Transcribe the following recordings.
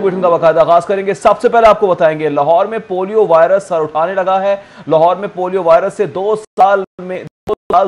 Bulletin का बाकायदा आगाज करेंगे। सबसे पहले आपको बताएंगे लाहौर में पोलियो वायरस सर उठाने लगा है। लाहौर में पोलियो वायरस से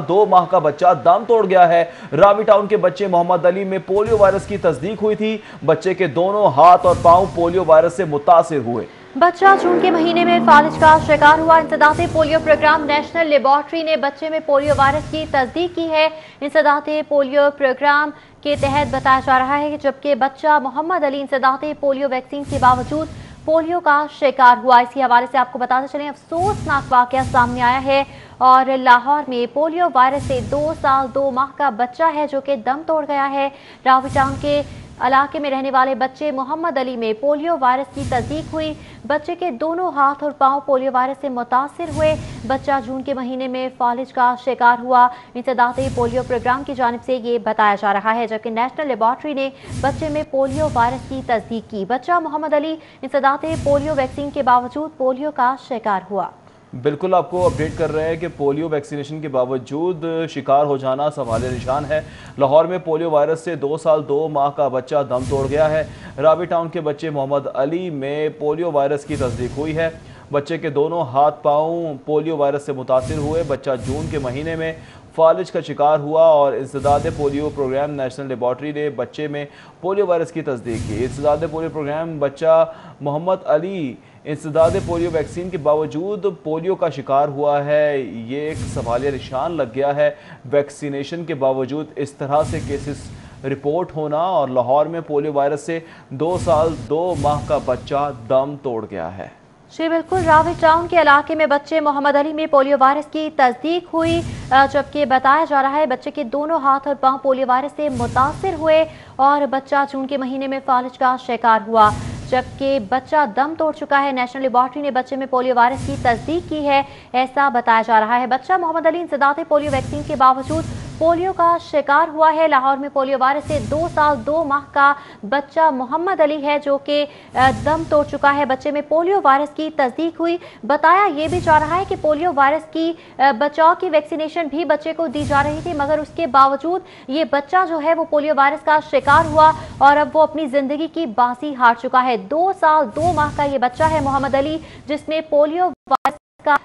2 माह का बच्चा दम तोड़ गया है। रावी टाउन के बच्चे मोहम्मद अली में पोलियो वायरस की तस्दीक हुई थी। बच्चे के दोनों हाथ और पांव पोलियो वायरस से मुतासिर हुए। बच्चा जून के महीने में फालिज का शिकार हुआ। इंसदाते पोलियो प्रोग्राम नेशनल लेबॉर्ट्री ने बच्चे में पोलियो वायरस की तस्दीक की है। इंसदाते पोलियो प्रोग्राम के तहत बताया जा रहा है कि जबकि बच्चा मोहम्मद अली इंसदाते पोलियो वैक्सीन के बावजूद पोलियो का शिकार हुआ। इसी हवाले से आपको बताते चलें, अफसोसनाक वाकया सामने आया है और लाहौर में पोलियो वायरस से 2 साल 2 माह का बच्चा है जो कि दम तोड़ गया है। रावी टाउन के इलाके में रहने वाले बच्चे मोहम्मद अली में पोलियो वायरस की तस्दीक हुई। बच्चे के दोनों हाथ और पांव पोलियो वायरस से मुतासिर हुए। बच्चा जून के महीने में फालिज का शिकार हुआ। इंसदाते पोलियो प्रोग्राम की जानिब से ये बताया जा रहा है, जबकि नेशनल लेबॉर्ट्री ने बच्चे में पोलियो वायरस की तस्दीक की। बच्चा मोहम्मद अली इंसदाते पोलियो वैक्सीन के बावजूद पोलियो का शिकार हुआ। बिल्कुल आपको अपडेट कर रहे हैं कि पोलियो वैक्सीनेशन के बावजूद शिकार हो जाना सवाल निशान है। लाहौर में पोलियो वायरस से 2 साल 2 माह का बच्चा दम तोड़ गया है। रावी टाउन के बच्चे मोहम्मद अली में पोलियो वायरस की तस्दीक हुई है। बच्चे के दोनों हाथ पांव पोलियो वायरस से मुतासिर हुए। बच्चा जून के महीने में फालिज का शिकार हुआ और इंसदादे पोलियो प्रोग्राम नेशनल लेबॉर्ट्री ने बच्चे में पोलियो वायरस की तस्दीक की। इंसदादे पोलियो प्रोग्राम बच्चा मोहम्मद अली इंसदादे पोलियो वैक्सीन के बावजूद पोलियो का शिकार हुआ है। ये एक सवालिया निशान लग गया है। वैक्सीनेशन के बावजूद इस तरह से केसेस रिपोर्ट होना और लाहौर में पोलियो वायरस से 2 साल 2 माह का बच्चा दम तोड़ गया है। जी बिल्कुल, रावी टाउन के इलाके में बच्चे मोहम्मद अली में पोलियो वायरस की तस्दीक हुई, जबकि बताया जा रहा है बच्चे के दोनों हाथ और पांव पोलियो वायरस से मुतासिर हुए और बच्चा जून के महीने में फालिज का शिकार हुआ, जबकि बच्चा दम तोड़ चुका है। नेशनल लेबॉर्ट्री ने बच्चे में पोलियो वायरस की तस्दीक की है, ऐसा बताया जा रहा है। बच्चा मोहम्मद अली इंसदाते पोलियो वैक्सीन के बावजूद पोलियो का शिकार हुआ है। लाहौर में पोलियो वायरस से 2 साल 2 माह का बच्चा मोहम्मद अली है जो कि दम तोड़ चुका है। बच्चे में पोलियो वायरस की तस्दीक हुई। बताया ये भी जा रहा है कि पोलियो वायरस की बचाव की वैक्सीनेशन भी बच्चे को दी जा रही थी, मगर उसके बावजूद ये बच्चा जो है वो पोलियो वायरस का शिकार हुआ और अब वो अपनी जिंदगी की बाजी हार चुका है। 2 साल 2 माह का ये बच्चा है मोहम्मद अली, जिसमें पोलियो वायरस का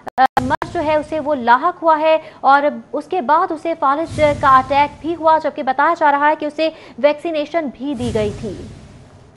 मर्ज जो है उसे वो लाहक हुआ है और उसके बाद उसे फालिज का अटैक भी हुआ, जबकि बताया जा रहा है कि उसे वैक्सीनेशन भी दी गई थी।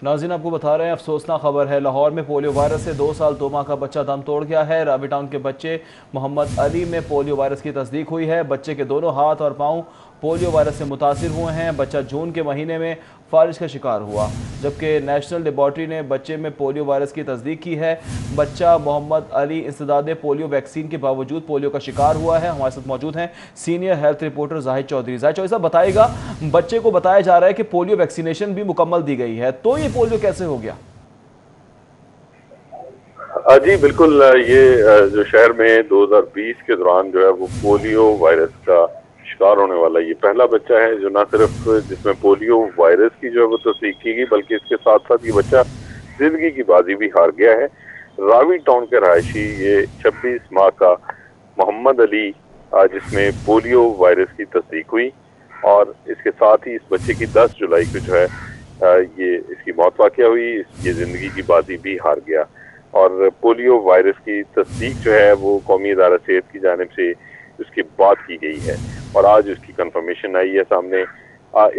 नाज़रीन आपको बता रहे हैं अफसोसनाक खबर है। लाहौर में पोलियो वायरस से 2 साल 2 माह का बच्चा दम तोड़ गया है। रावी टाउन के बच्चे मोहम्मद अली में पोलियो वायरस की तस्दीक हुई है। बच्चे के दोनों हाथ और पांव पोलियो वायरस से मुतासिर हुए हैं। बच्चा जून के महीने में फालिज का शिकार हुआ, जबकि नेशनल लेबॉर्ट्री ने बच्चे में पोलियो वायरस की तस्दीक की है। बच्चा मोहम्मद अली इंसदादे पोलियो वैक्सीन के बावजूद पोलियो का शिकार हुआ है। हमारे साथ मौजूद हैं senior health reporter Zahid Chaudhary. Zahid Chaudhary साहब बताएगा, बच्चे को बताया जा रहा है कि पोलियो वैक्सीनेशन भी मुकम्मल दी गई है, तो ये पोलियो कैसे हो गया? जी बिल्कुल, ये जो शहर में 2020 के दौरान जो है वो पोलियो वायरस का शिकार होने वाला ये पहला बच्चा है जो ना सिर्फ जिसमें पोलियो वायरस की जो है वो तस्दीक की गई, बल्कि इसके साथ साथ ये बच्चा जिंदगी की बाजी भी हार गया है। रावी टाउन के रहायशी ये 26 माह का मोहम्मद अली जिसमें पोलियो वायरस की तस्दीक हुई और इसके साथ ही इस बच्चे की 10 जुलाई को जो है ये इसकी मौत वाक़या हुई। ये जिंदगी की बाजी भी हार गया और पोलियो वायरस की तस्दीक जो है वो कौमी इदारा सेहत की जानिब से उसकी बात की गई है और आज उसकी कंफर्मेशन आई है सामने।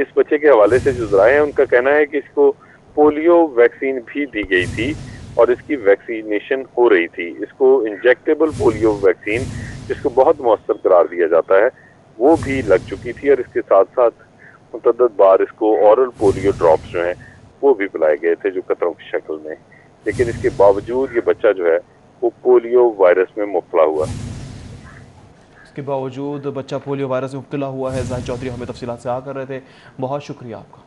इस बच्चे के हवाले से जो ज़राए हैं उनका कहना है कि इसको पोलियो वैक्सीन भी दी गई थी और इसकी वैक्सीनेशन हो रही थी। इसको इंजेक्टेबल पोलियो वैक्सीन जिसको बहुत मौसर करार दिया जाता है वो भी लग चुकी थी और इसके साथ साथ मुतअद्दिद बार इसको ऑरल पोलियो ड्रॉप्स जो हैं वो भी पिलाए गए थे जो कतरों की शक्ल में, लेकिन इसके बावजूद ये बच्चा जो है वो पोलियो वायरस में मुब्तला हुआ। इसके बावजूद बच्चा पोलियो वायरस में मुब्तला हुआ है। जाहिद चौधरी हमें तफसीलात से कर रहे थे, बहुत शुक्रिया आपका।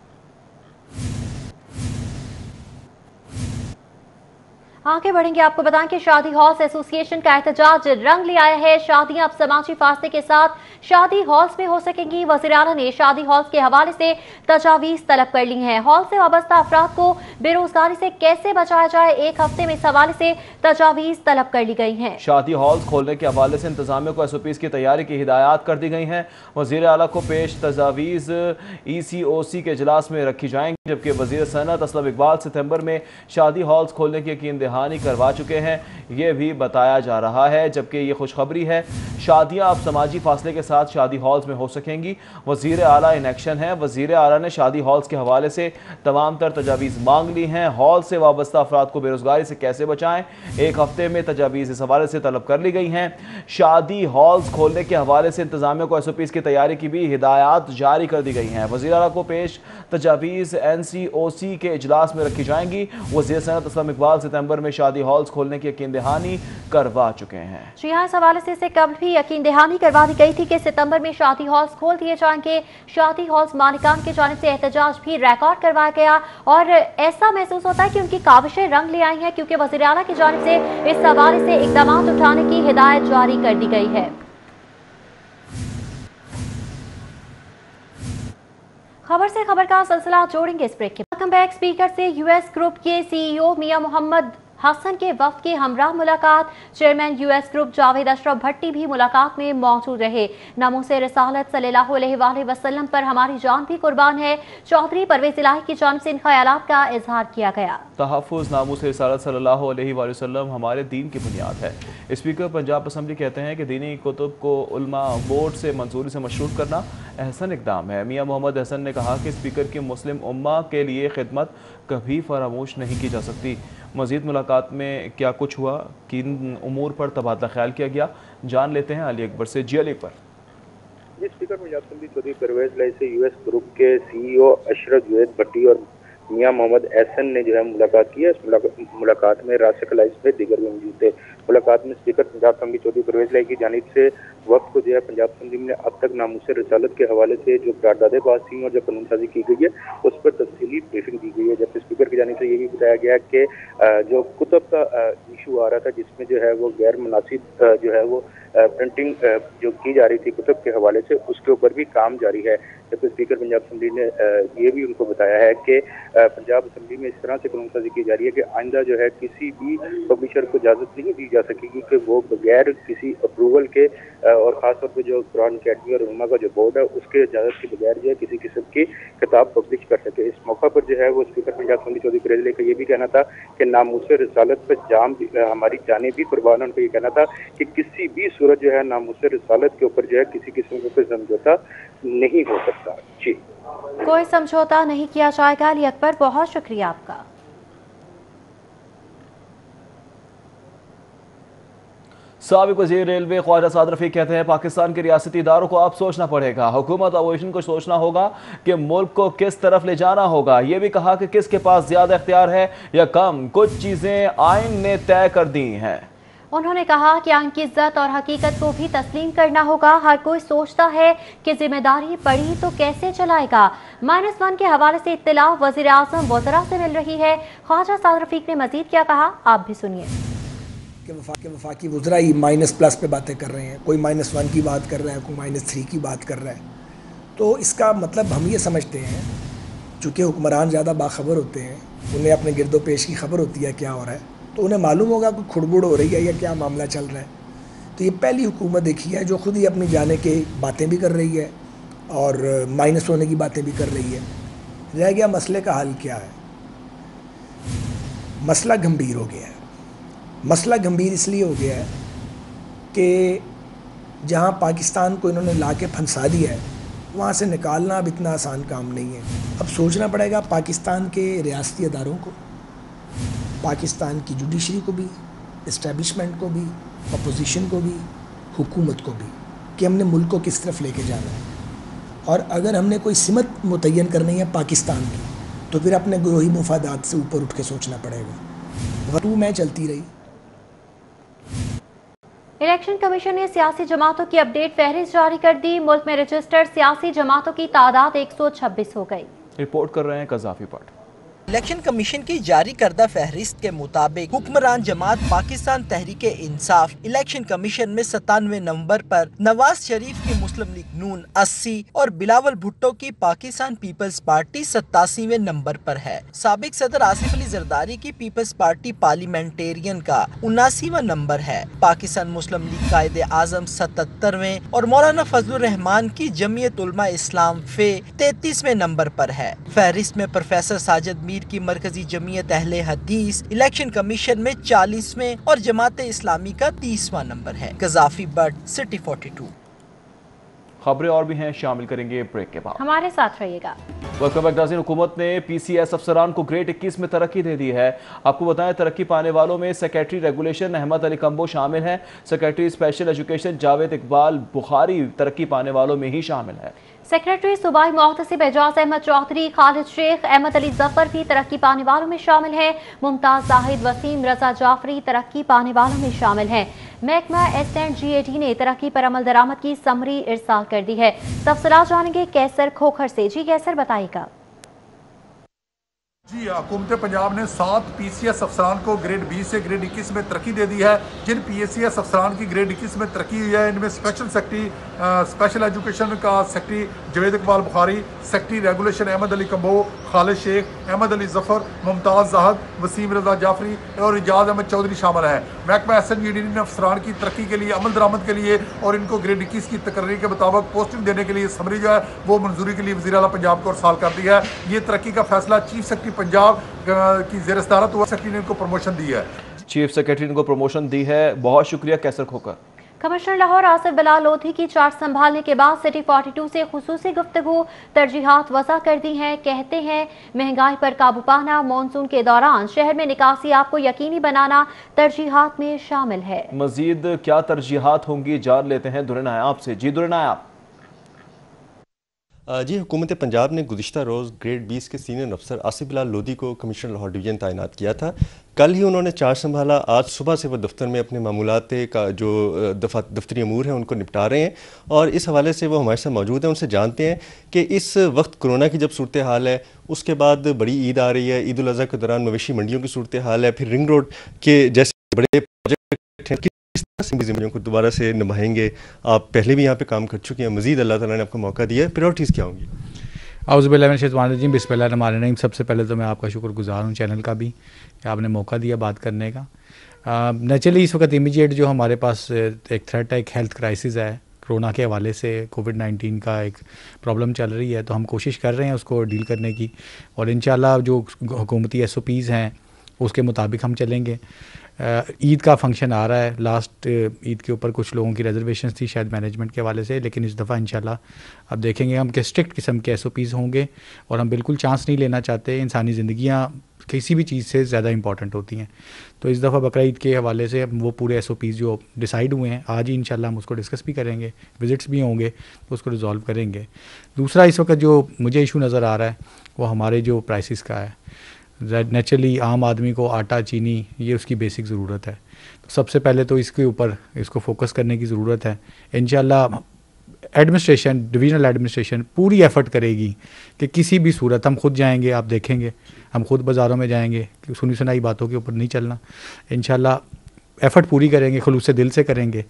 आगे बढ़ेंगे। आपको बताएं कि शादी हॉल्स एसोसिएशन का एहतजाज रंग ले आया है। शादियां अब समाजी फासले के साथ शादी हॉल्स में हो सकेंगी। वज़ीर आला ने शादी हॉल्स के हवाले से तजावीज तलब कर ली हैं। हॉल से वाबस्ता अफराद को बेरोजगारी से कैसे बचाया जाए, एक हफ्ते में इस हवाले से तजावीज तलब कर ली गई हैं। शादी हॉल्स खोलने के हवाले से इंतजामिया को SOPs की तैयारी की हिदायत कर दी गई हैं। वज़ीर आला को पेश तजावीज़ ECOC के इजलास में रखी जाएंगी, जबकि वज़ीर सनअत असलम इकबाल सितंबर में शादी हॉल्स खोलने की यकीन दहानी करवा चुके हैं, ये भी बताया जा रहा है। जबकि ये खुशखबरी है, शादियां अब समाजी फासले के साथ शादी हॉल्स में हो सकेंगी। वज़ीर आला इन एक्शन है। वज़ीर आला ने शादी हॉल्स के हवाले से तमाम तर तजावीज़ मांग ली हैं। हॉल से वाबस्ता अफराद को बेरोजगारी से कैसे बचाएं, एक हफ्ते में तजावीज़ इस हवाले से तलब कर ली गई हैं। शादी हॉल्स खोलने के हवाले से इंतजामिया को SOPs की तैयारी की भी हिदायत जारी कर दी गई हैं। वज़ीर आला को पेश तजावीज़ NCOC के इजलास में रखी जाएंगी। वज़ीर सनअत असलम इकबाल सितंबर में शादी हॉल्स खोलने की यकीन दहानी करवा चुके हैं। जी हाँ, इस हवाले से इससे कबल भी यकीन दहानी करवा दी गई थी कि सितंबर में शादी हॉल्स खोल दिए जाएंगे। शादी हॉल्स मालिकान की जानिब से एहतजाज भी रिकॉर्ड करवाया गया और ऐसा महसूस होता है कि उनकी काविशें रंग ले आई हैं, क्योंकि वज़ीर आला की जानिब से इस हवाले से इक़दामात उठाने की हिदायत जारी कर दी गई है। खबर से खबर का सिलसिला जोड़ेंगे इस ब्रेक के बाद। Welcome back. स्पीकर से US ग्रुप के CEO मियां मोहम्मद हसन के वफ्द के हमरा मुलाकात। Chairman US group Javed Ashraf Bhatti भी मुलाकात में मौजूद रहे। नामूसे रिसालत सल्लल्लाहु अलैहि वसल्लम पर हमारी जान भी कुर्बान है, चौधरी परवेज इलाही की जानिब से इन ख्यालात का इजहार किया गया। तहफ़्फ़ुज़ नामूसे रिसालत सल्लल्लाहु अलैहि वसल्लम हमारे दीन की बुनियाद है। स्पीकर पंजाब असम्बली कहते हैं कि दीनी कुतुब को उलमा बोर्ड से मंजूरी से मशरूत करना अहसन इक़दाम है। मियां मोहम्मद हसन ने कहा कि स्पीकर की मुस्लिम उम्मा के लिए खिदमत कभी फरामोश नहीं की जा सकती। मज़ीद मुलाकात में क्या कुछ हुआ, किन उमूर पर तबादला ख्याल किया गया, जान लेते हैं अली अकबर से। जी अली अकबर। जी, स्पीकर पंजाब असम्बली चौधरी परवेज इलाही से US ग्रुप के CEO अशरफ जुवैद भट्टी और मियां मोहम्मद एहसन ने जो है मुलाकात की है। इस मुलाकात में राशिक अलाई समेत दीगर भी मौजूद थे। मुलाकात में स्पीकर पंजाब असम्बली चौधरी परवेज इलाही की जानिब से वक्त को जो है पंजाब असम्बली में अब तक नामूसे रिसालत के हवाले से जो करारदादें पास हुई और जो कानून साजी की गई है उस पर तफसीली ब्रीफिंग दी गई है। जबकि स्पीकर की जानिब से ये भी बताया गया कि जो कुतुब का इशू आ रहा था जिसमें जो है वो गैर मुनासिब जो है वो प्रिंटिंग जो की जा रही थी कुतुब के हवाले से, उसके ऊपर भी काम जारी है। जबकि स्पीकर पंजाब असम्बली ने ये भी उनको बताया है कि पंजाब असम्बली में इस तरह से कानून साजी की जा रही है कि आइंदा जो है किसी भी पब्लिशर को इजाज़त नहीं दी जा सकेगी कि वो बगैर किसी अप्रूवल के और ख़ासतौर पर जो कुरान अकेडमी और उलमा का जो बोर्ड है उसके इजाज़त के बगैर जो है किसी किस्म की किताब पब्लिश कर सके। इस मौका पर जो है वो स्पीकर पंजाब असम्बली चौधरी परवेज इलाही का ये भी कहना था कि नामूसे रिसालत पर हमारी जानें भी कुर्बान। उनका ये कहना था कि किसी भी सूरत जो है नामूसे रिसालत के ऊपर जो है किसी किस्म का कोई समझौता नहीं हो सकता। जी, कोई समझौता नहीं किया जाएगा। अली अकबर, बहुत शुक्रिया आपका। साबिक वज़ीर रेलवे ख्वाजा साद रफ़ीक कहते हैं पाकिस्तान के रियासती इदारों को अब सोचना पड़ेगा। हुकूमत अपोजिशन को सोचना होगा कि मुल्क को किस तरफ ले जाना होगा। ये भी कहा कि किसके पास ज़्यादा इख्तियार है या कम, कुछ चीज़ें आइन ने तय कर दी हैं। उन्होंने कहा कि आइन की इज्जत और हकीकत को भी तस्लीम करना होगा। हर कोई सोचता है कि जिम्मेदारी पड़ी तो कैसे चलाएगा। -1 के हवाले से इत्तला वज़ीर आज़म वज़रा से मिल रही है। ख्वाजा साद रफ़ीक ने मजीद क्या कहा, आप भी सुनिए। कि वफाकी वज़रा ही -+ पे बातें कर रहे हैं, कोई -1 की बात कर रहा है, कोई -3 की बात कर रहा है। तो इसका मतलब हम ये समझते हैं, चूँकि हुक्मरान ज़्यादा बाखबर होते हैं, उन्हें अपने गिरदो पेश की खबर होती है क्या हो रहा है, तो उन्हें मालूम होगा कि खुड़बुड़ हो रही है या क्या मामला चल रहा है। तो ये पहली हुकूमत देखी है जो ख़ुद ही अपनी जाने की बातें भी कर रही है और माइनस होने की बातें भी कर रही है। रह गया मसले का हल क्या है। मसला गंभीर हो गया है। मसला गंभीर इसलिए हो गया है कि जहाँ पाकिस्तान को इन्होंने ला के फंसा दिया है, वहाँ से निकालना अब इतना आसान काम नहीं है। अब सोचना पड़ेगा पाकिस्तान के रियासती अदारों को, पाकिस्तान की जुडिशरी को भी, इस्टेब्लिशमेंट को भी, अपोजिशन को भी, हुकूमत को भी, कि हमने मुल्क को किस तरफ लेके जाना है। और अगर हमने कोई सिमत मुतय्यन करनी है पाकिस्तान की, तो फिर अपने ग्रोही मुफादात से ऊपर उठ के सोचना पड़ेगा। वतू में चलती रही। इलेक्शन कमीशन ने सियासी जमातों की अपडेट फहरिस्त जारी कर दी। मुल्क में रजिस्टर्ड सियासी जमातों की तादाद 126 हो गई। रिपोर्ट कर रहे हैं कज़ाफी पट। इलेक्शन कमीशन की जारी करदा फहरिस्त के मुताबिक हुक्मरान जमात पाकिस्तान तहरीके इंसाफ इलेक्शन कमीशन में 97 नंबर पर, नवाज शरीफ की मुस्लिम लीग नून 80 और बिलावल भुट्टो की पाकिस्तान पीपल्स पार्टी 87वें नंबर पर है। साबिक सदर आसिफ अली जरदारी की पीपल्स पार्टी पार्लियामेंटेरियन का 79वां नंबर है। पाकिस्तान मुस्लिम लीग कायदे आजम 77वें और मौलाना फजलुर रहमान की जमीयत उलमा इस्लाम फे 33वें नंबर पर है। फहरिस्त में प्रोफेसर साजिद मीर की मरकजी जमीयत अहले हदीस इलेक्शन कमीशन में 40वें और जमात इस्लामी का 30वां नंबर है। गजाफी बट सिटी 42। खबरें और भी हैं, शामिल करेंगे ब्रेक के बाद। हमारे साथ रहिएगा। वेलकम बैक नाज़रीन। हुकूमत ने PCS अफसरान को ग्रेड 21 में तरक्की दे दी है। आपको बताएं, तरक्की पाने वालों में सेक्रेटरी रेगुलेशन अहमद अली कंबो शामिल हैं। Secretary special education Javed Iqbal Bukhari तरक्की पाने वालों में ही शामिल है। सेक्रेटरी सूबाई मोहतसिब एजाज अहमद चौधरी, खालिद शेख, अहमद अली जफर भी तरक्की पाने वालों में शामिल हैं। मुमताज जाहिद, वसीम रजा जाफरी तरक्की पाने वालों में शामिल हैं। महकमा SNGAD ने तरक्की पर अमल दरामद की समरी इरसाल कर दी है। तफसीलात जानेंगे कैसर खोखर से। जी कैसर, बताइएगा। जी, हुकूमत पंजाब ने 7 PCS अफसरान को ग्रेड 20 से ग्रेड 21 में तरक्की दे दी है। जिन PCS अफसरान की ग्रेड 21 में तरक्की हुई है, इनमें स्पेशल सेक्रेटरी स्पेशल एजुकेशन का secretary Javed Iqbal Bukhari, secretary regulation Ahmed Ali Kamboh, Khalid Sheikh, Ahmed Ali Zafar, Mumtaz Zahid, Waseem Raza Jafri और एजाज अहमद चौधरी शामिल है। महकमा SNGAD ने अफसरान की तरक्की के लिए, अमल दरामद के लिए और इनको ग्रेड 21 की तकरीर के मुताबिक पोस्टिंग देने के लिए समरी जो है वो मंजूरी के लिए वज़ीर आला पंजाब को अरसाल कर दी है। ये तरक्की का फैसला चीफ सेक्रेटरी पंजाब की ज़ेर सदारत हुआ सेक्रेटरी ने इनको प्रमोशन दी है। चीफ सेक्रेटरी ने इनको प्रमोशन दी है। बहुत शुक्रिया कैसर खोकर। कमिश्नर लाहौर आसिफ बिलाल लोधी की चार्ज संभालने के बाद सिटी 42 से खुसूसी गुफ्तगू तरजीहात वज़ा कर दी हैं। कहते हैं महंगाई पर काबू पाना, मानसून के दौरान शहर में निकासी आपको यकीनी बनाना तरजीहात में शामिल है। मजीद क्या तरजीहात होंगी जान लेते हैं दुरे नायाब से। जी दुरे नायाब। जी, हुकूमत पंजाब ने गुज़िश्ता रोज़ ग्रेड 20 के सीनियर अफसर आसिफ बिलाल लोधी को कमिश्नर लाहौर डिवीज़न तैनात किया था। कल ही उन्होंने चार्ज संभाला। आज सुबह से वो दफ्तर में अपने मामूलात का जो दफ्तरी अमूर हैं उनको निपटा रहे हैं और इस हवाले से वो हमारे साथ मौजूद हैं। उनसे जानते हैं कि इस वक्त कोरोना की जब सूरत हाल है, उसके बाद बड़ी ईद आ रही है, ईद उल अज़हा के दौरान मवेशी मंडियों की सूरत हाल है, फिर रिंग रोड के जैसे बड़े प्रोजेक्ट हैं, जिम्मेदारियों को दोबारा से निभाएंगे। आप पहले भी यहाँ पे काम कर चुके हैं, मज़ीद अल्लाह ताला ने आपको मौका दिया है, प्रायोरिटीज़ क्या होंगी? औज़ुबिल्लाहि बिस्मिल्लाहिर्रहमानिर्रहीम। सबसे पहले तो मैं आपका शुक्रगुज़ार हूँ चैनल का भी कि आपने मौका दिया बात करने का। नेचुरली इस वक्त इमीडिएट जो हमारे पास एक थ्रेट है, एक हेल्थ क्राइसिस है कोरोना के हवाले से। कोविड-19 का एक प्रॉब्लम चल रही है, तो हम कोशिश कर रहे हैं उसको डील करने की और इंशाल्लाह जो हुकूमती SOPs हैं उसके मुताबिक हम चलेंगे। ईद का फंक्शन आ रहा है, लास्ट ईद के ऊपर कुछ लोगों की रिजर्वेशन थी शायद मैनेजमेंट के हवाले से, लेकिन इस दफ़ा इंशाल्लाह अब देखेंगे हम कि स्ट्रिक्ट किस्म के SOPs होंगे और हम बिल्कुल चांस नहीं लेना चाहते। इंसानी ज़िंदगियाँ किसी भी चीज़ से ज़्यादा इंपॉर्टेंट होती हैं, तो इस दफ़ा बकरा ईद के हवाले से वो पूरे SOPs जो डिसाइड हुए हैं आज ही इंशाल्लाह हम उसको डिस्कस भी करेंगे, विज़िट्स भी होंगे तो उसको रिजॉल्व करेंगे। दूसरा इस वक्त जो मुझे इशू नज़र आ रहा है वो हमारे जो प्राइसेस का है। नेचुरली आम आदमी को आटा, चीनी ये उसकी बेसिक ज़रूरत है, तो सबसे पहले तो इसके ऊपर इसको फोकस करने की ज़रूरत है। इंशाल्लाह एडमिनिस्ट्रेशन, डिवीज़नल एडमिनिस्ट्रेशन पूरी एफ़र्ट करेगी कि किसी भी सूरत, हम खुद जाएंगे, आप देखेंगे हम खुद बाज़ारों में जाएंगे, कि सुनी सुनाई बातों के ऊपर नहीं चलना। इंशाल्लाह एफ़र्ट पूरी करेंगे, खुलूस दिल से करेंगे।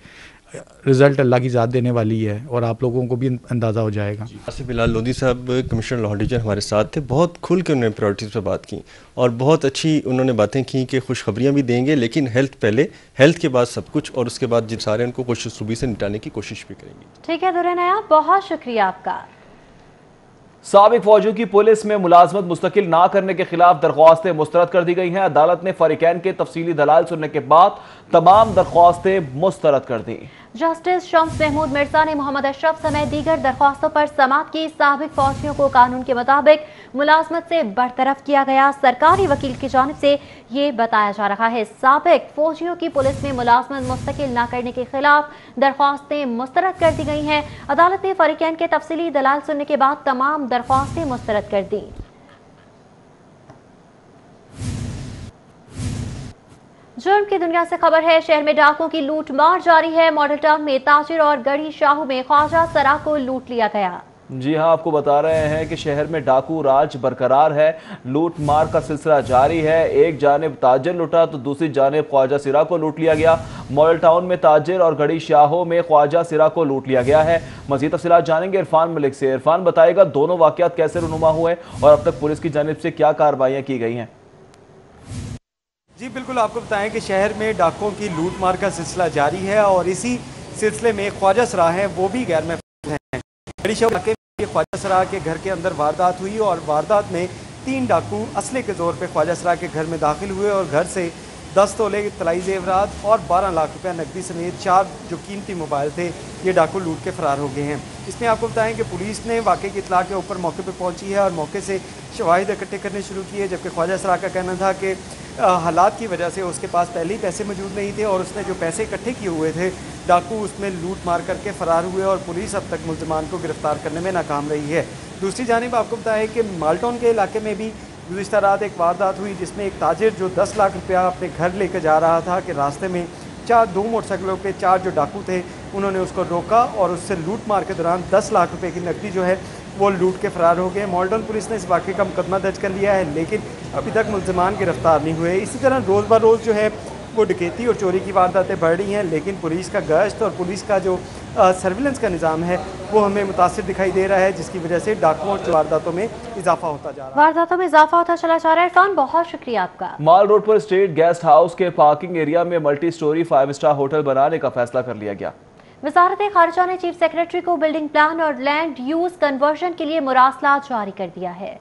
रिज़ल्ट अल्लाह की ज़ात देने वाली है और आप लोगों को भी अंदाज़ा हो जाएगा। आसिफ बिलाल लोधी साहब कमिश्नर लाहौर डिवीज़न हमारे साथ थे, बहुत खुल के उन्होंने प्रायोरिटीज़ पर बात की और बहुत अच्छी उन्होंने बातें की कि खुशखबरियाँ भी देंगे, लेकिन हेल्थ पहले, हेल्थ के बाद सब कुछ, और उसके बाद जिन सारे उनको खुशसूबी से निपटाने की कोशिश भी करेंगे। ठीक है दुरे नायाब, बहुत शुक्रिया आपका। साबिक फौजियों की पुलिस में मुलाजमत मुस्तकिल ना करने के खिलाफ दरख्वास्तें मुस्तरद कर दी गई हैं। अदालत ने फरीकैन के तफसीली दलाल सुनने के बाद तमाम दरख्वास्तें मुस्तरद कर दी। जस्टिस शम्स महमूद मिर्जा ने मोहम्मद अशरफ समेत दीगर दरख्वास्तों पर समाअत की। साबिक फौजियों को कानून के मुताबिक मुलाजमत से बरतरफ किया गया। सरकारी वकील की जानिब से ये बताया जा रहा है साबिक फौजियों की पुलिस में मुलाजमत मुस्तकिल न करने के खिलाफ दरख्वास्तें मुस्तरद कर दी गई हैं। अदालत ने फरीकैन के तफसीली दलाल सुनने के बाद तमाम दरख्वास्तें मुस्तरद कर दी। जुर्म की दुनिया से खबर है, शहर में डाकुओं की लूट मार जारी है। मॉडल टाउन में ताजिर और गढ़ी शाहू में ख्वाजा सरा को लूट लिया गया। जी हां, आपको बता रहे हैं कि शहर में डाकू राज बरकरार है। लूट मार का सिलसिला जारी है। एक जानिब ताजिर लुटा तो दूसरी जानिब ख्वाजा सिरा को लूट लिया गया। मॉडल टाउन में ताजिर और गड़ी शाहों में ख्वाजा सिरा को लूट लिया गया है। मजीद तफसीलात जानेंगे इरफान मलिक से। इरफान बताएगा दोनों वाकयात कैसे रुनुमा हुए और अब तक पुलिस की जानिब से क्या कार्रवाइयां की गई हैं। जी बिल्कुल, आपको बताएं कि शहर में डाकों की लूट मार का सिलसिला जारी है और इसी सिलसिले में ख्वाजा सरा है वो भी गैर महफूज हैं। गड़ी शाह इलाके में ख्वाजा सरा के घर के अंदर वारदात हुई और वारदात में 3 डाकू असले के जोर पे ख्वाजा सरा के घर में दाखिल हुए और घर से 10 तोले तलाई जेवरात और 12 लाख रुपया नकदी समेत 4 जो कीमती मोबाइल थे ये डाकू लूट के फरार हो गए हैं। इसमें आपको बताएं कि पुलिस ने वाक़े की इतला के ऊपर मौके पर पहुंची है और मौके से शवाहिद इकट्ठे करने शुरू किए, जबकि ख्वाजा सरा का कहना था कि हालात की वजह से उसके पास पहले ही पैसे मौजूद नहीं थे और उसने जो पैसे इकट्ठे किए हुए थे डाकू उसमें लूट मार करके फ़रार हुए और पुलिस अब तक मुल्ज़िमान को गिरफ्तार करने में नाकाम रही है। दूसरी जानिब आपको बताएं कि माल्टोन के इलाके में भी गुज़िश्ता रात एक वारदात हुई जिसमें एक ताजिर जो 10 लाख रुपया अपने घर लेकर जा रहा था कि रास्ते में 2 मोटरसाइकिलों पे 4 जो डाकू थे उन्होंने उसको रोका और उससे लूट मार के दौरान 10 लाख रुपए की नकदी जो है वो लूट के फरार हो गए। मॉडर्न पुलिस ने इस वाक़े का मुकदमा दर्ज कर लिया है लेकिन अभी तक मुल्ज़िमान गिरफ्तार नहीं हुए। इसी तरह रोज़ ब रोज़ जो है वो डकैती और चोरी की वारदातें बढ़ रही हैं, लेकिन पुलिस का गश्त और पुलिस का जो सर्विलेंस का निज़ाम है वो हमें मुतासिर दिखाई दे रहा है, जिसकी वजह से डाकुओं और वारदातों में इजाफा होता जा रहा है। वारदातों में इजाफा होता चला जा रहा है। इरफान, बहुत शुक्रिया आपका। माल रोड पर स्टेट गेस्ट हाउस के पार्किंग एरिया में मल्टी स्टोरी 5 स्टार होटल बनाने का फैसला कर लिया गया। वजारत खारिजा ने चीफ सेक्रेटरी को बिल्डिंग प्लान और लैंड यूज कन्वर्जन के लिए मुरासला जारी कर दिया है।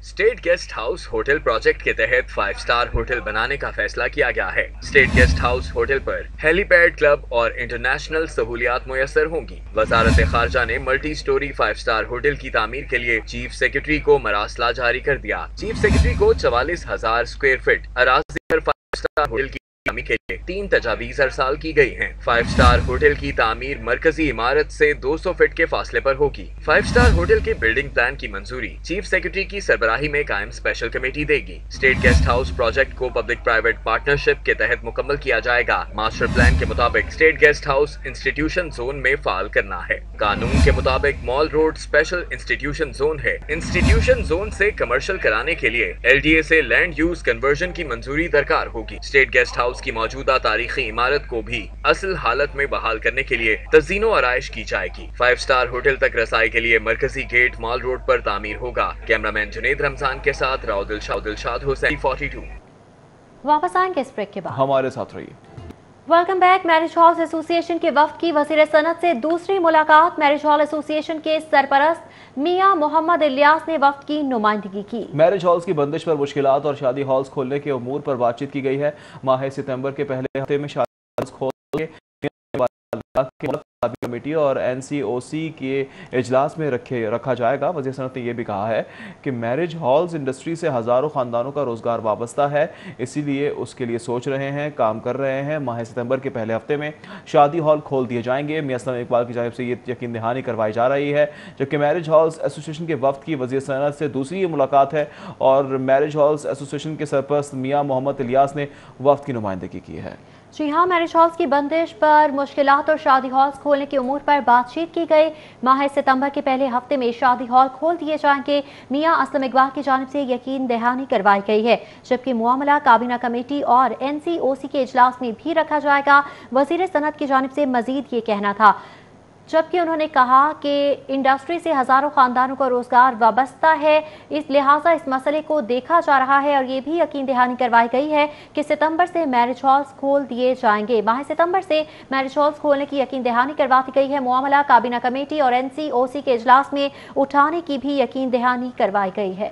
State guest house hotel project के तहत 5 स्टार होटल बनाने का फैसला किया गया है। स्टेट गेस्ट हाउस होटल पर हेलीपैड, क्लब और इंटरनेशनल सहूलियात मुयस्सर होंगी। वजारत खारजा ने मल्टी स्टोरी 5 स्टार होटल की तामीर के लिए चीफ सेक्रेटरी को मरासला जारी कर दिया। चीफ सेक्रेटरी को 44,000 स्क्वायर फीट अराजी पर 5 स्टार होटल की तामीर के लिए 3 तजावीज़ अरसाल की गई हैं। 5 स्टार होटल की तामीर मरकजी इमारत से 200 फीट के फासले पर होगी। 5 स्टार होटल के बिल्डिंग प्लान की मंजूरी चीफ सेक्रेटरी की सरबराही में कायम स्पेशल कमेटी देगी। स्टेट गेस्ट हाउस प्रोजेक्ट को पब्लिक प्राइवेट पार्टनरशिप के तहत मुकम्मल किया जाएगा। मास्टर प्लान के मुताबिक state guest house institution zone में फाल करना है। कानून के मुताबिक mall road special institution zone है। इंस्टीट्यूशन जोन से कमर्शियल कराने के लिए LDA से लैंड यूज कन्वर्जन की मंजूरी दरकार होगी। स्टेट गेस्ट हाउस की मौजूदा तारीखी इमारत को भी असल हालत में बहाल करने के लिए तज़ीनो आराइश की जाएगी। 5 स्टार होटल तक रसाई के लिए मरकजी गेट मॉल रोड पर तामीर होगा। कैमरामैन जुनेद रमजान के साथ राव दिलशाद हुसैन 42। वापस आएंगे इस ब्रेक के बाद, हमारे साथ रहिए। Welcome back. Marriage hall association के वफ्द की वज़ीर सनत से दूसरी मुलाकात। मैरिज हॉल एसोसिएशन के सरपरस्त मियां मोहम्मद इलियास ने वफ्द की नुमाइंदगी की। मैरिज हॉल्स की बंदिश पर मुश्किलात और शादी हॉल्स खोलने के उमूर पर बातचीत की गई है। माह सितंबर के पहले हफ्ते में शादी हॉल्स खोल कमेटी और NCOC के इजलास में रखा जाएगा। वज़ीर सनत ने यह भी कहा है कि मैरिज हॉल्स इंडस्ट्री से हज़ारों ख़ानदानों का रोज़गार वाबस्ता है, इसीलिए उसके लिए सोच रहे हैं, काम कर रहे हैं। माह सितंबर के पहले हफ्ते में शादी हॉल खोल दिए जाएंगे। मियां सलीम इकबाल की जानिब से ये यकीन दहानी करवाई जा रही है। जबकि मैरिज हॉल्स एसोसिएशन के वफ्द की वज़ीर सनत से दूसरी मुलाकात है और मैरिज हॉल्स एसोसिएशन के सरपरस्त मियां मोहम्मद इलियास ने वफ्द की नुमाइंदगी की है। जी हाँ, मैरिज हॉल्स की बंदिश पर मुश्किलात और शादी हॉल्स खोलने के उमूर पर बातचीत की गई। माह सितंबर के पहले हफ्ते में शादी हॉल खोल दिए जाएंगे। मियां असलम इकबाल की जानिब से यकीन दहानी करवाई गई है। जबकि मामला काबीना कमेटी और NCOC के इजलास में भी रखा जाएगा। वज़ीर सनत की जानिब से मजीद ये कहना था, जबकि उन्होंने कहा कि इंडस्ट्री से हज़ारों ख़ानदानों का रोज़गार वाबस्ता है, इस लिहाजा इस मसले को देखा जा रहा है। और ये भी यकीन दहानी करवाई गई है कि सितंबर से मैरिज हॉल्स खोल दिए जाएंगे। माह सितंबर से मैरिज हॉल्स खोलने की यकीन दहानी करवाई गई है। मामला काबीना कमेटी और NCOC के इजलास में उठाने की भी यकीन दहानी करवाई गई है।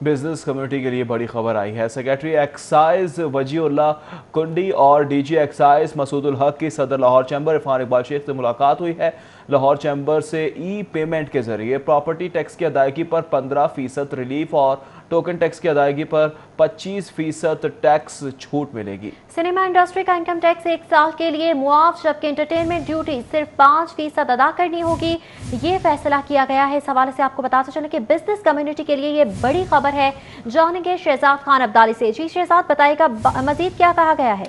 बिजनेस कम्युनिटी के लिए बड़ी खबर आई है। सेक्रेटरी एक्साइज वजीउल्लाह कुंडी और DG एक्साइज मसूदुल हक की सदर लाहौर चैम्बर इरफान इकबाल शेख से मुलाकात हुई है। लाहौर चैम्बर से ई पेमेंट के जरिए प्रॉपर्टी टैक्स की अदायगी पर 15% रिलीफ और टोकन टैक्स की अदायगी पर 25% टैक्स छूट मिलेगी। सिनेमा इंडस्ट्री का इनकम टैक्स 1 साल के लिए मुआफ, जबकि एंटरटेनमेंट ड्यूटी सिर्फ 5% अदा करनी होगी। ये फैसला किया गया है। इस हवाले से आपको बताते चलें कि बिजनेस कम्युनिटी के लिए ये बड़ी खबर है। जानेंगे शहजाद खान अब्दाली से। जी शहजाद, बताइएगा मजीद क्या कहा गया है?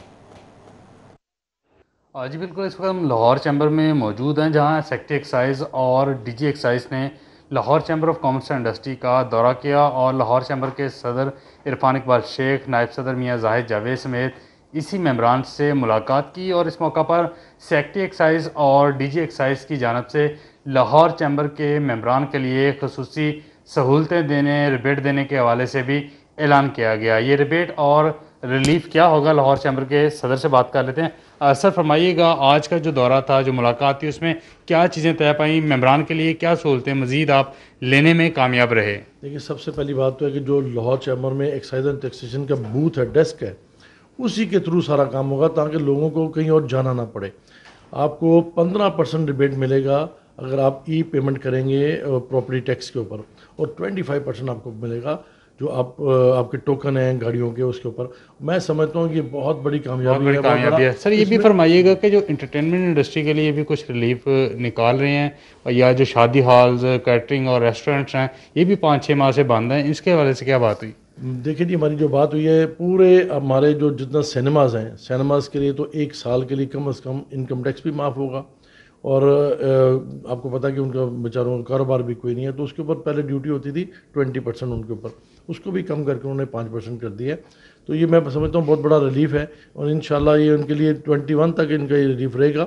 जी बिल्कुल, इस वक्त हम लाहौर चैम्बर में मौजूद हैं, जहां सेक्रेटरी एक्साइज और डीजी एक्साइज ने Lahore chamber of commerce and industry का दौरा किया और लाहौर चैम्बर के सदर इरफान इकबाल शेख, नायब सदर मियाँ जाहिद जावेद समेत इसी मेम्बरान से मुलाकात की। और इस मौका पर सेक्रेटरी एक्साइज और डीजी एक्साइज की जानिब से लाहौर चैम्बर के मेम्बरान के लिए खसूसी सहूलतें देने, रिबेट देने के हवाले से भी ऐलान किया गया। ये रिबेट और रिलीफ क्या होगा, लाहौर चैम्बर के सदर से बात कर लेते हैं। सर फरमाइएगा, आज का जो दौरा था, जो मुलाकात थी, उसमें क्या चीज़ें तय पाई, मेम्बरान के लिए क्या सहूलतें मज़ीद आप लेने में कामयाब रहे? देखिए, सबसे पहली बात तो है कि जो लाहौर चैम्बर में एक्साइज एंड टैक्सेशन का बूथ है, डेस्क है, उसी के थ्रू सारा काम होगा ताकि लोगों को कहीं और जाना ना पड़े। आपको 15% रिबेट मिलेगा अगर आप ई पेमेंट करेंगे प्रॉपर्टी टैक्स के ऊपर, और 25% आपको मिलेगा जो आपके टोकन हैं गाड़ियों के, उसके ऊपर। मैं समझता हूँ कि बहुत बड़ी कामयाबी है। सर ये भी फरमाइएगा कि जो इंटरटेनमेंट इंडस्ट्री के लिए भी कुछ रिलीफ निकाल रहे हैं, या जो शादी हॉल्स, कैटरिंग और रेस्टोरेंट्स हैं, ये भी 5-6 माह से बंद हैं, इसके हवाले से क्या बात हुई? देखिए जी, हमारी जो बात हुई है, पूरे हमारे जो जितना सिनेमाज़ हैं, सिनेमाज़ के लिए तो 1 साल के लिए कम से कम इनकम टैक्स भी माफ़ होगा। और आपको पता है कि उनका बेचारों का कारोबार भी कोई नहीं है, तो उसके ऊपर पहले ड्यूटी होती थी 20% उनके ऊपर, उसको भी कम करके उन्होंने 5% कर दिया है। तो ये मैं समझता हूँ बहुत बड़ा रिलीफ है, और इंशाल्लाह ये उनके लिए 21 तक इनका ये रिलीफ रहेगा।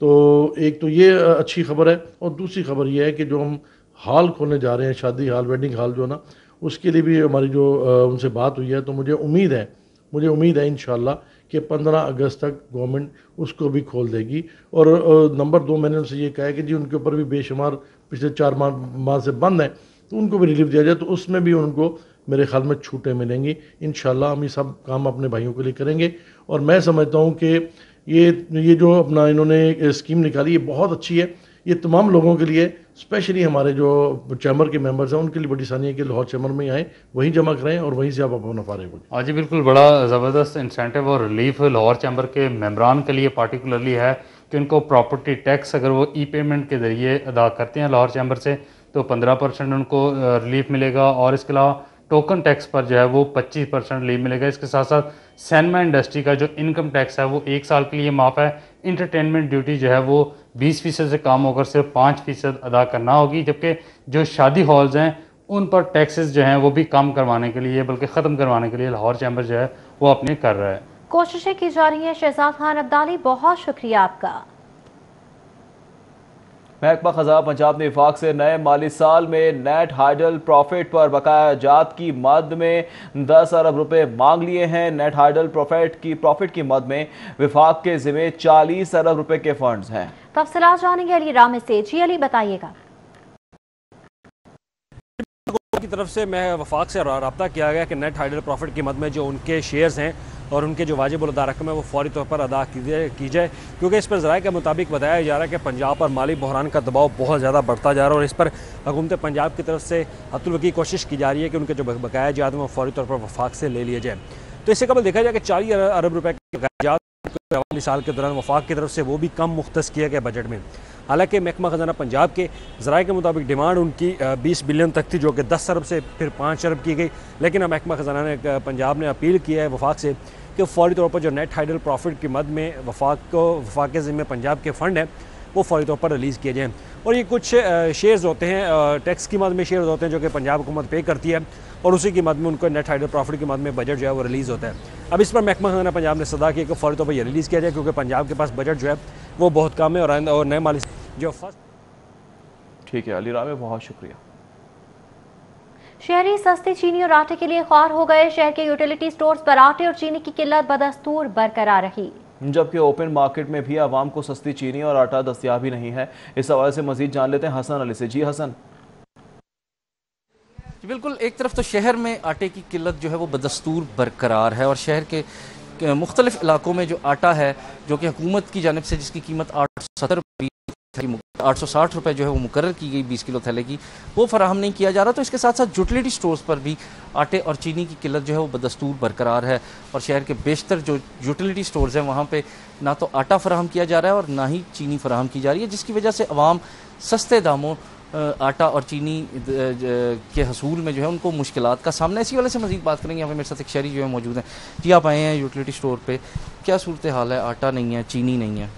तो एक तो ये अच्छी खबर है, और दूसरी खबर ये है कि जो हम हॉल खोलने जा रहे हैं, शादी हॉल, वेडिंग हॉल जो ना, उसके लिए भी हमारी जो उनसे बात हुई है, तो मुझे उम्मीद है इंशाल्लाह कि 15 अगस्त तक गवर्नमेंट उसको भी खोल देगी। और नंबर 2 मैंने उनसे ये कहा है कि जी उनके ऊपर भी बेशुमार पिछले 4 माह से बंद है, तो उनको भी रिलीफ दिया जाए, तो उसमें भी उनको मेरे ख्याल में छूटें मिलेंगी। इंशाल्लाह हम ये सब काम अपने भाइयों के लिए करेंगे। और मैं समझता हूँ कि ये जो अपना इन्होंने स्कीम निकाली, ये बहुत अच्छी है। ये तमाम लोगों के लिए, स्पेशली हमारे जो चैम्बर के मेंबर्स हैं, उनके लिए बड़ी आसानी है कि लाहौर चैम्बर में आएँ, वहीं जमा कराएं और वहीं से आप अपना फारिग हो जाएं। जी बिल्कुल, बड़ा ज़बरदस्त इंसेंटिव और रिलीफ लाहौर चैम्बर के मेम्बरान के लिए पार्टिकुलरली है कि उनको प्रॉपर्टी टैक्स अगर वो ई पेमेंट के ज़रिए अदा करते हैं लाहौर चैम्बर से, तो 15% उनको रिलीफ मिलेगा। और इसके अलावा टोकन टैक्स पर जो है वो 25% रिलीफ मिलेगा। इसके साथ साथ सिनेमा इंडस्ट्री का जो इनकम टैक्स है वो 1 साल के लिए माफ़ है। इंटरटेनमेंट ड्यूटी जो है वो 20% से कम होकर सिर्फ 5% अदा करना होगी, जबकि जो शादी हॉल्स हैं उन पर टैक्सेस जो हैं वो भी कम करवाने के लिए, बल्कि ख़त्म करवाने के लिए लाहौर चैम्बर जो है वो अपने कर रहा है। कोशिशें की जा रही हैं। शहजाद खान अब्दाली, बहुत शुक्रिया आपका। महकमा खज़ाना पंजाब ने वफाक से नए माली साल में नेट हाइडल प्रॉफिट पर बकाया जात की मद में 10 अरब रुपए मांग लिए हैं। नेट हाइडल प्रॉफिट की मद में वफाक के ज़िम्मे 40 अरब रुपए के फंड्स हैं। तफसीलात जानेंगे अली रामे से। जी अली, बताइएगा। की तरफ से मैं वफाक से रब्ता किया गया कि नेट हाइडल प्रॉफिट की मद में जो उनके शेयर्स हैं और उनके जो वाजिब अदा रकम है वो फौरी तौर पर अदा की जाए, क्योंकि इस पर ज़राए के मुताबिक बताया जा रहा है कि पंजाब पर माली बहरान का दबाव बहुत ज़्यादा बढ़ता जा रहा है, और इस पर हुकूमत पंजाब की तरफ से हतुल की कोशिश की जा रही है कि उनके जो बकाया जात हैं वो फौरी तौर पर वफाक से ले लिए जाए। तो इससे कबल देखा जाए कि 40 अरब रुपये के बकाया जात वाली साल के दौरान वफाक की तरफ से वो भी कम मुख्तस किया गया बजट में। हालांकि महकमा खजाना पंजाब के ज़राए के मुताबिक डिमांड उनकी 20 बिलियन तक थी, जो कि 10 अरब से फिर 5 अरब की गई। लेकिन अब महकमा खजाना ने पंजाब ने अपील किया है वफाक से कि फौरी तौर पर जो नेट हाइडल प्रॉफिट की मद में वफाक के ज़िम्मे पंजाब के फ़ंड हैं वो फौरी तौर पर रिलीज़ किए जाएँ। और ये कुछ शेयर्स होते हैं, टैक्स की मद में शेयर्स होते हैं जो कि पंजाब हुकूमत पे करती है, और उसी की मद में उनको नेट हाइडल प्रॉफिट की मद में बजट जो है वो रिलीज़ होता है। अब इस पर महकमा खजाना पंजाब ने सदा की कि फौरी तौर पर यह रिलीज़ किया जाए, क्योंकि पंजाब के पास बजट जो है वो बहुत कम है, और नए माली जो फर्स्ट। ठीक है अली रामे, बहुत शुक्रिया। शहरी सस्ती चीनी और आटे के लिए ख्वार हो गए। शहर के यूटिलिटी स्टोर्स पर आटे और चीनी की किल्लत बदस्तूर बरकरार रही, जबकि ओपन मार्केट में भी आवाम को सस्ती चीनी और आटा दस्तयाब ही नहीं है। इस हवाले से मजीद जान लेते हैं हसन अली से। जी हसन। बिल्कुल, एक तरफ तो शहर में आटे की किल्लत जो है वो बदस्तूर बरकरार है, और शहर के मुख्तलिफ इलाकों में जो आटा है जो कि हुकूमत की जानिब से जिसकी कीमत 800 860 रुपये जो है वो मुकर्रर की गई 20 किलो थैले की, वो फराहम नहीं किया जा रहा। तो इसके साथ साथ यूटिलिटी स्टोर्स पर भी आटे और चीनी की किल्लत जो है वो बदस्तूर बरकरार है और शहर के बेशतर जो यूटिलिटी स्टोर्स हैं वहाँ पे ना तो आटा फराहम किया जा रहा है और ना ही चीनी फराहम की जा रही है, जिसकी वजह से अवाम सस्ते दामों आटा और चीनी के हसूल में जो है उनको मुश्किलात का सामना। इसी वाले से मज़ीद बात करेंगे। यहाँ पे मेरे साथ एक शहरी जो है मौजूद हैं। जी, आप आए हैं यूटिलिटी स्टोर पे, क्या सूरत हाल है? आटा नहीं है, चीनी नहीं है?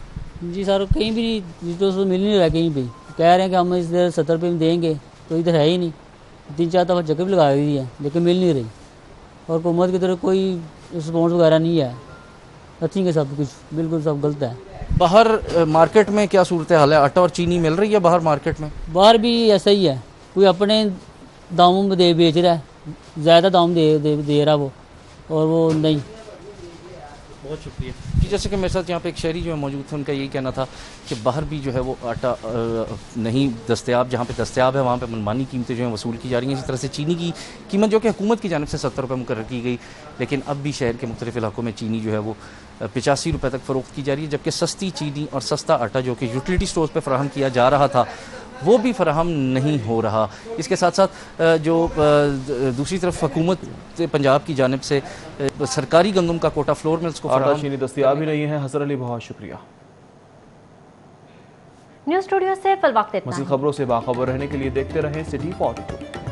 जी सर, कहीं भी तो मिल नहीं रहा, कहीं भी कह रहे हैं कि हम इधर 70 रुपये में देंगे, तो इधर है ही नहीं। 3-4 दफ़ा जगह भी लगा दी है लेकिन मिल नहीं रही और हुकूमत की तरफ कोई रिस्पॉन्स वगैरह नहीं है। नथिंग है, सब कुछ बिल्कुल सब गलत है। बाहर मार्केट में क्या सूरत हाल है? आटा और चीनी मिल रही है बाहर मार्केट में? बाहर भी ऐसा ही है, कोई अपने दामों में बेच रहा है, ज़्यादा दाम दे रहा वो, और वो नहीं। बहुत शुक्रिया जी। जैसे कि मेरे साथ यहाँ पे एक शहरी जो है मौजूद थे, उनका यही कहना था कि बाहर भी जो है वो आटा नहीं दस्तयाब, जहाँ पे दस्तयाब है वहाँ पे मनमानी कीमतें जो हैं वसूल की जा रही हैं। इसी तरह से चीनी की कीमत जो कि हुकूमत की जानिब से 70 रुपये मुकर्रर की गई, लेकिन अब भी शहर के मुख्तलिफ इलाकों में चीनी जो है वो 85 रुपये तक फ़रोख्त की जा रही है, जबकि सस्ती चीनी और सस्ता आटा जो कि यूटिलिटी स्टोर्स पर फराहम किया जा रहा था वो भी फराहम नहीं हो रहा। इसके साथ साथ जो दूसरी तरफ हुकूमत पंजाब की जानिब से सरकारी गंदम का कोटा फ्लोर मिल्स को आटा चीनी दस्तयाब ही नहीं है। हसन अली, बहुत शुक्रिया। न्यूज़ स्टूडियो से फिल वक्त इतना। मज़ीद खबरों से बाखबर रहने के लिए देखते रहें सिटी 42।